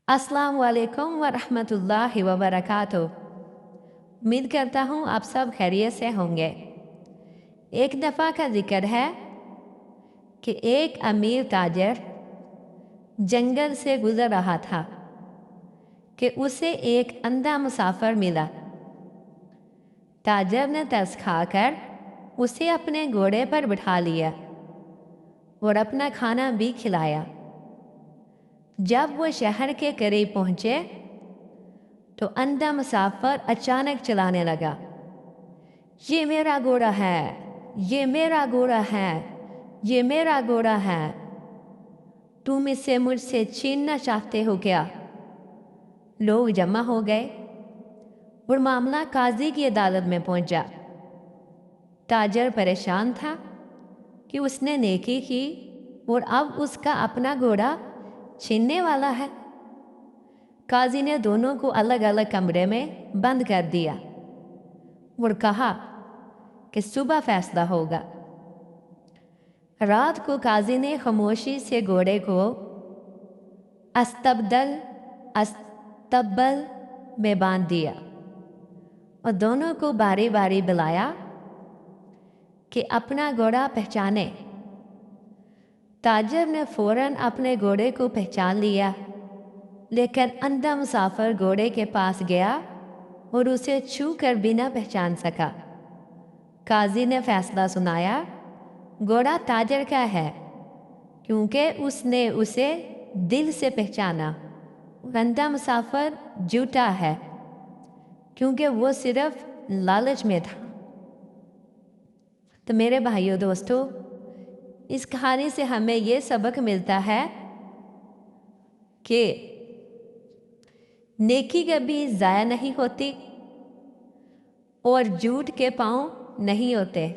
अस्सलाम वालेकुम वरहमतुल्लाहि वबरकातुह। उम्मीद करता हूँ आप सब खैरियत से होंगे। एक दफ़ा का जिक्र है कि एक अमीर ताजर जंगल से गुजर रहा था कि उसे एक अंधा मुसाफिर मिला। ताजर ने तरस खाकर उसे अपने घोड़े पर बिठा लिया और अपना खाना भी खिलाया। जब वो शहर के करीब पहुँचे तो अंधा मुसाफिर अचानक चिल्लाने लगा, ये मेरा घोड़ा है, ये मेरा घोड़ा है, ये मेरा घोड़ा है। तुम इसे मुझसे छीनना चाहते हो क्या? लोग जमा हो गए और मामला काजी की अदालत में पहुंचा। ताजर परेशान था कि उसने नेकी की और अब उसका अपना घोड़ा छीनने वाला है। काजी ने दोनों को अलग अलग कमरे में बंद कर दिया और कहा कि सुबह फैसला होगा। रात को काजी ने खामोशी से घोड़े को अस्तबल में बांध दिया और दोनों को बारी बारी बुलाया कि अपना घोड़ा पहचाने। ताजर ने फौरन अपने घोड़े को पहचान लिया, लेकिन अंधा मुसाफिर घोड़े के पास गया और उसे छू कर भी न पहचान सका। काजी ने फैसला सुनाया, घोड़ा ताजर का है क्योंकि उसने उसे दिल से पहचाना। अंधा मुसाफिर झूठा है क्योंकि वो सिर्फ लालच में था। तो मेरे भाइयों दोस्तों, इस कहानी से हमें ये सबक मिलता है कि नेकी कभी ज़ाया नहीं होती और झूठ के पाँव नहीं होते।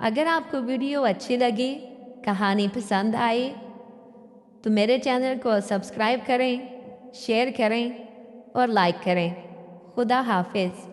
अगर आपको वीडियो अच्छी लगी, कहानी पसंद आई तो मेरे चैनल को सब्सक्राइब करें, शेयर करें और लाइक करें। खुदा हाफिज़।